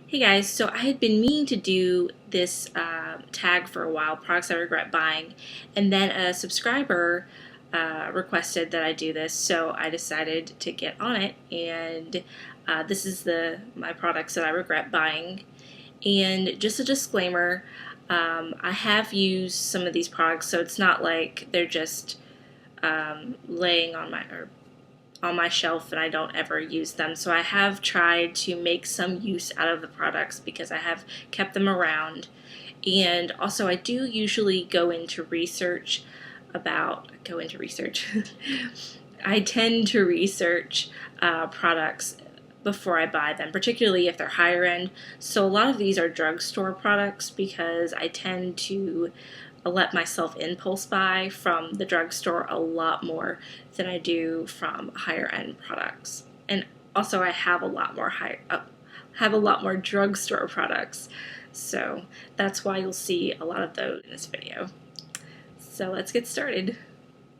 Hey guys, so I had been meaning to do this tag for a while, products I regret buying, and then a subscriber requested that I do this, so I decided to get on it, and this is my products that I regret buying. And just a disclaimer, I have used some of these products, so it's not like they're just laying on my shelf and I don't ever use them. So I have tried to make some use out of the products because I have kept them around. And also I do usually go into research. I tend to research products before I buy them, particularly if they're higher end. So a lot of these are drugstore products because I tend to let myself impulse buy from the drugstore a lot more than I do from higher end products. And also I have a lot more drugstore products. So that's why you'll see a lot of those in this video. So let's get started.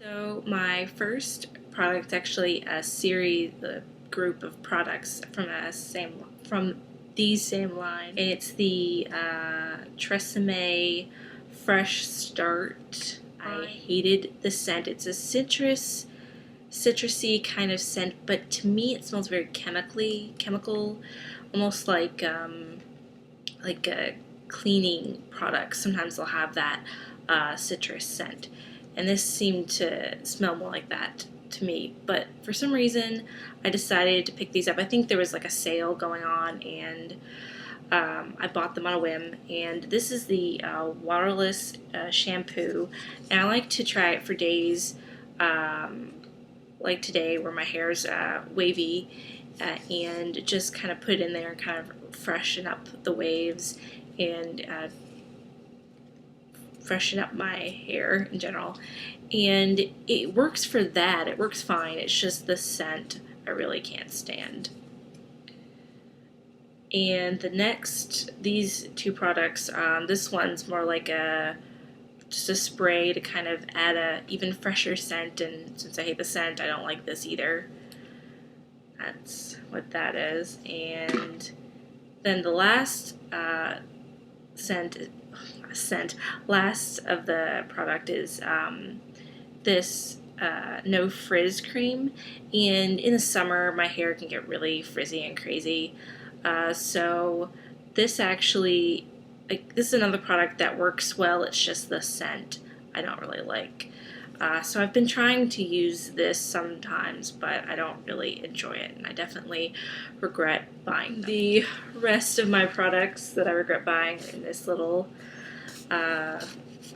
So my first product is actually a group of products from the same line. And it's the Tresemme Fresh Start. I hated the scent. It's a citrusy kind of scent, but to me it smells very chemical, almost like a cleaning product. Sometimes they'll have that citrus scent, and this seemed to smell more like that to me. But for some reason, I decided to pick these up. I think there was like a sale going on, and I bought them on a whim. And this is the Waterless shampoo, and I like to try it for days, like today where my hair's wavy, and just kind of put it in there and kind of freshen up the waves and freshen up my hair in general. And it works for that. It works fine. It's just the scent I really can't stand. And these two products, this one's more like just a spray to kind of add a even fresher scent, and since I hate the scent, I don't like this either. That's what that is. And then the last last of the product is this No-Frizz cream. And in the summer, my hair can get really frizzy and crazy. So this is another product that works well. It's just the scent I don't really like. So I've been trying to use this sometimes, but I don't really enjoy it, and I definitely regret buying them. The rest of my products that I regret buying are in this little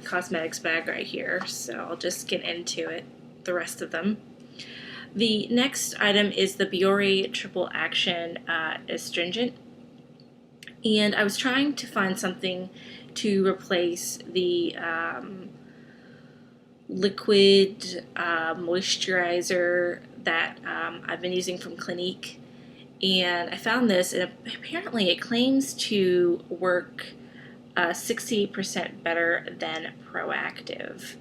cosmetics bag right here, so I'll just get into the rest of them. The next item is the Biore Triple Action Astringent, and I was trying to find something to replace the liquid moisturizer that I've been using from Clinique, and I found this, and apparently it claims to work 68% better than Proactive.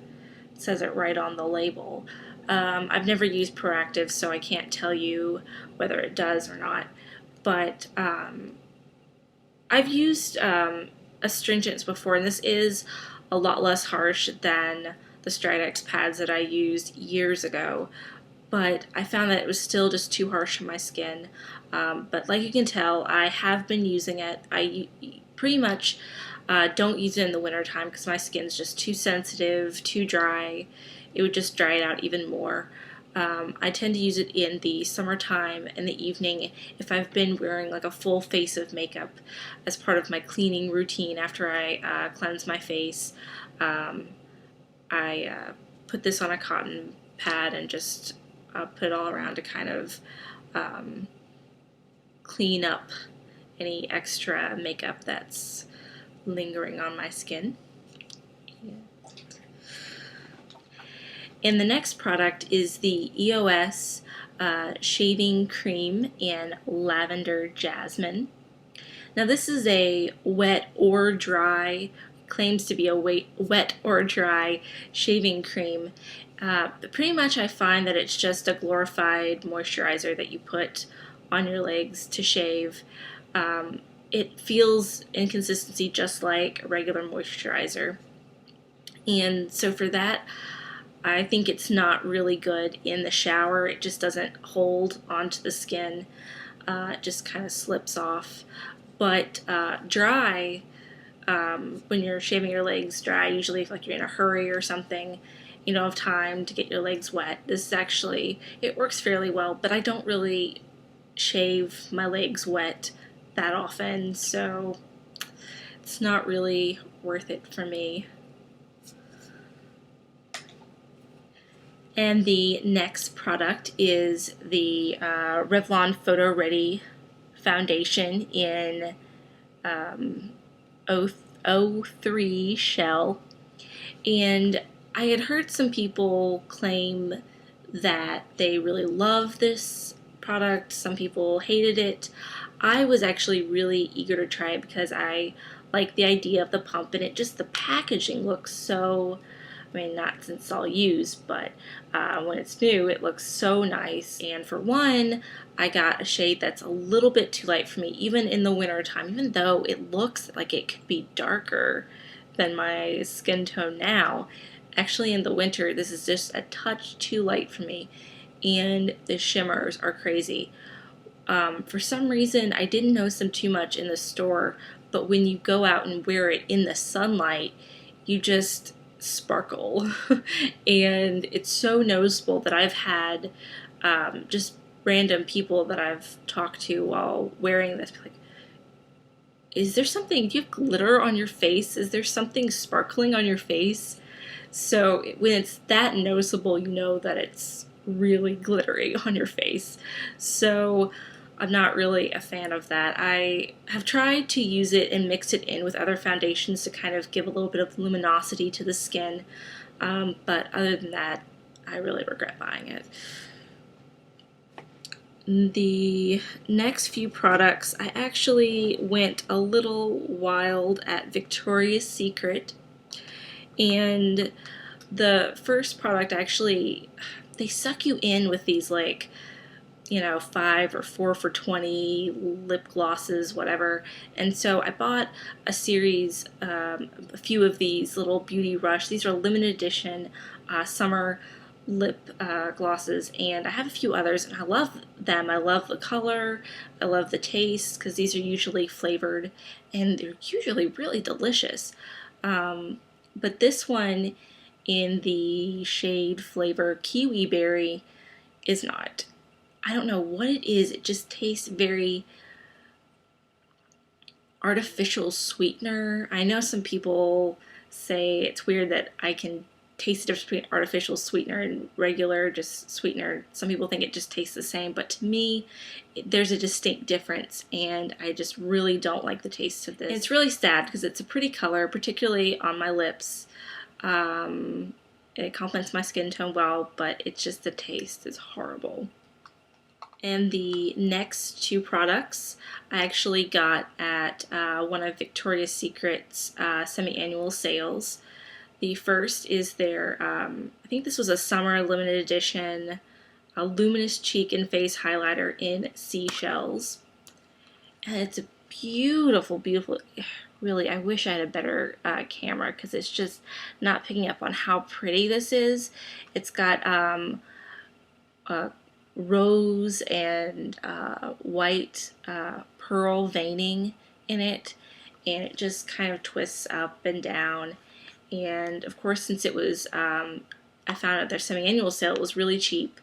It says it right on the label. I've never used Proactive, so I can't tell you whether it does or not, but I've used astringents before, and this is a lot less harsh than the Stridex pads that I used years ago, but I found that it was still just too harsh on my skin. But like you can tell, I have been using it. I pretty much don't use it in the wintertime because my skin's just too sensitive, too dry. It would just dry it out even more. I tend to use it in the summertime in the evening if I've been wearing like a full face of makeup as part of my cleaning routine after I cleanse my face. I put this on a cotton pad and just put it all around to kind of clean up any extra makeup that's lingering on my skin. Yeah. And the next product is the EOS Shaving Cream in Lavender Jasmine. Now this is a wet or dry, claims to be a wet or dry shaving cream. But pretty much I find that it's just a glorified moisturizer that you put on your legs to shave. it feels in consistency just like a regular moisturizer. And so for that, I think it's not really good in the shower. It just doesn't hold onto the skin. It just kind of slips off. But dry, when you're shaving your legs dry, usually if like you're in a hurry or something, you don't have time to get your legs wet. This is actually, it works fairly well, but I don't really shave my legs wet that often, so it's not really worth it for me. And the next product is the Revlon PhotoReady foundation in 03 shell. And I had heard some people claim that they really love this product. Some people hated it. I was actually really eager to try it because I like the idea of the pump, and it just, the packaging looks so, I mean, not since it's all used, but when it's new, it looks so nice. And for one, I got a shade that's a little bit too light for me, even in the winter time, even though it looks like it could be darker than my skin tone now. Actually, in the winter, this is just a touch too light for me, and the shimmers are crazy. For some reason, I didn't notice them too much in the store, but when you go out and wear it in the sunlight, you just sparkle. And it's so noticeable that I've had just random people that I've talked to while wearing this, like, is there something, do you have glitter on your face? Is there something sparkling on your face? So when it's that noticeable, you know that it's really glittery on your face. So I'm not really a fan of that. I have tried to use it and mix it in with other foundations to kind of give a little bit of luminosity to the skin, but other than that, I really regret buying it. The next few products, I actually went a little wild at Victoria's Secret, and the first product, actually, they suck you in with these, like, you know, 5 or 4 for $20 lip glosses, whatever. And so I bought a series, a few of these little Beauty Rush. These are limited edition summer lip glosses, and I have a few others, and I love them. I love the color, I love the taste, because these are usually flavored, and they're usually really delicious. But this one in the shade flavor Kiwiberry is not. I don't know what it is. It just tastes very artificial sweetener. I know some people say it's weird that I can taste the difference between artificial sweetener and regular just sweetener. Some people think it just tastes the same, but to me, there's a distinct difference, and I just really don't like the taste of this. And it's really sad because it's a pretty color, particularly on my lips. It complements my skin tone well, but it's just, the taste is horrible. And the next two products I actually got at one of Victoria's Secret's semi-annual sales. The first is their, I think this was a summer limited edition, a Luminous Cheek and Face Highlighter in Seashells. And it's a beautiful, beautiful, really, I wish I had a better camera, because it's just not picking up on how pretty this is. It's got rose and white pearl veining in it, and it just kind of twists up and down. And of course, since it was, I found out their semi-annual sale, it was really cheap,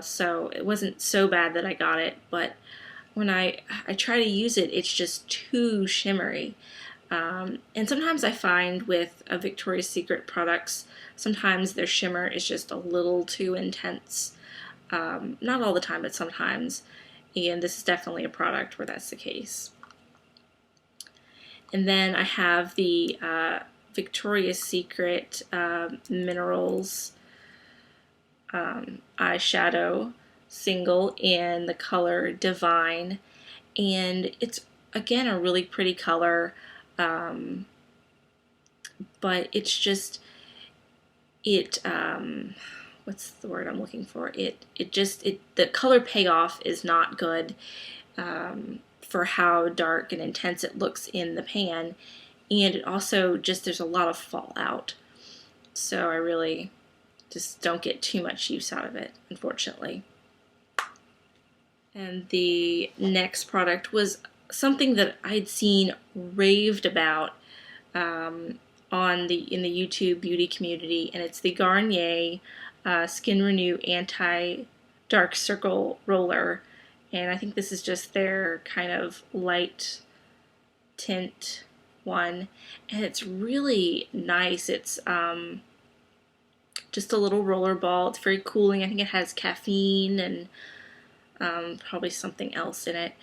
so it wasn't so bad that I got it. But when I try to use it, it's just too shimmery. And sometimes I find with Victoria's Secret products, sometimes their shimmer is just a little too intense. Not all the time, but sometimes. And this is definitely a product where that's the case. And then I have the Victoria's Secret Minerals eyeshadow single in the color Divine, and it's again a really pretty color, but it's just, it what's the word I'm looking for? The color payoff is not good for how dark and intense it looks in the pan, and it also just, there's a lot of fallout. So I really just don't get too much use out of it, unfortunately. And the next product was something that I'd seen raved about in the YouTube beauty community, and it's the Garnier Skin Renew Anti-Dark Circle Roller. And I think this is just their kind of light tint one, and it's really nice. It's just a little roller ball. It's very cooling. I think it has caffeine and probably something else in it.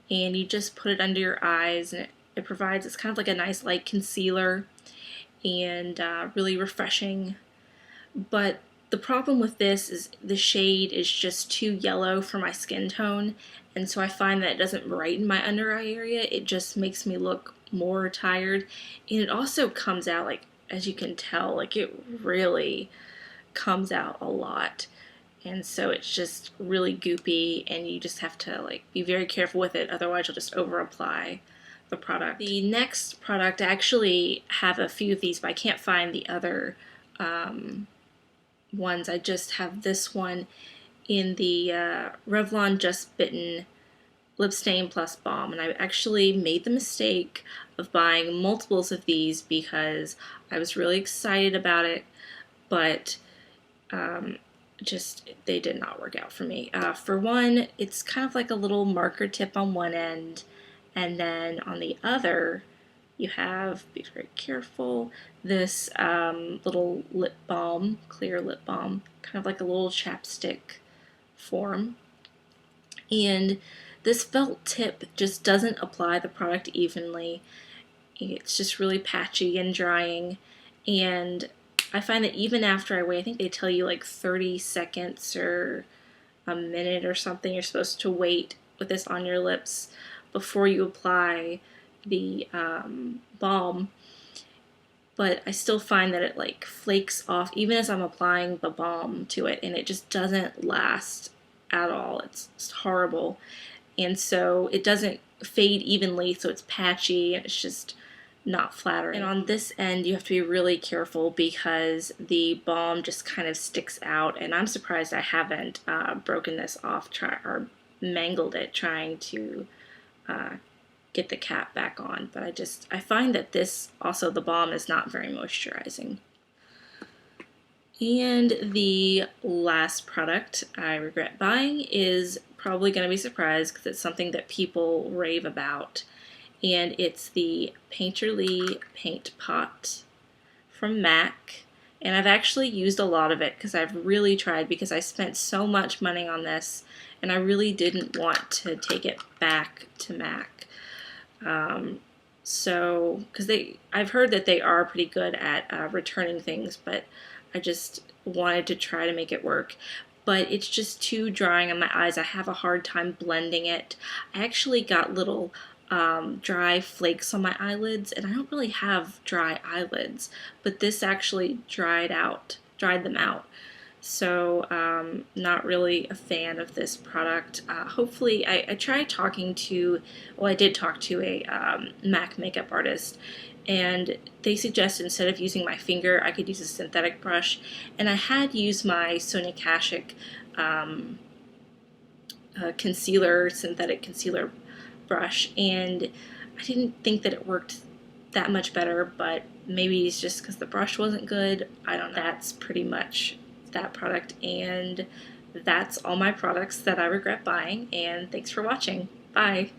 And you just put it under your eyes, and it provides, it's kind of like a nice light concealer and really refreshing. But the problem with this is the shade is just too yellow for my skin tone, and so I find that it doesn't brighten my under eye area. It just makes me look more tired, and it also comes out, like, as you can tell, like, it really comes out a lot, and so it's just really goopy, and you just have to, like, be very careful with it, otherwise you'll just over apply the product. The next product, I actually have a few of these, but I can't find the other ones. I just have this one in the Revlon Just Bitten Lipstain Plus Balm, and I actually made the mistake of buying multiples of these because I was really excited about it, but just they did not work out for me. For one, it's kind of like a little marker tip on one end, and then on the other you have, be very careful, this little lip balm, clear lip balm, kind of like a little chapstick form. And this felt tip just doesn't apply the product evenly. It's just really patchy and drying. And I find that even after I wait, I think they tell you like 30 seconds or a minute or something, you're supposed to wait with this on your lips before you apply the balm, but I still find that it like flakes off even as I'm applying the balm to it, and it just doesn't last at all. It's horrible, and so it doesn't fade evenly, so it's patchy and it's just not flattering. And on this end you have to be really careful because the balm just kind of sticks out, and I'm surprised I haven't broken this off or mangled it trying to get the cap back on, but I find that this, also the balm, is not very moisturizing. And the last product I regret buying is probably going to be a surprise because it's something that people rave about, and it's the Painterly Paint Pot from MAC. And I've actually used a lot of it because I've really tried, because I spent so much money on this and I really didn't want to take it back to MAC. So, because I've heard that they are pretty good at returning things, but I just wanted to try to make it work. But it's just too drying on my eyes. I have a hard time blending it. I actually got little dry flakes on my eyelids, and I don't really have dry eyelids, but this actually dried them out. So not really a fan of this product. Hopefully, I tried talking to, well, I did talk to a MAC makeup artist, and they suggested instead of using my finger, I could use a synthetic brush, and I had used my Sonia Kashuk synthetic concealer brush, and I didn't think that it worked that much better, but maybe it's just because the brush wasn't good. I don't know. That's pretty much that product, and that's all my products that I regret buying, and thanks for watching. Bye!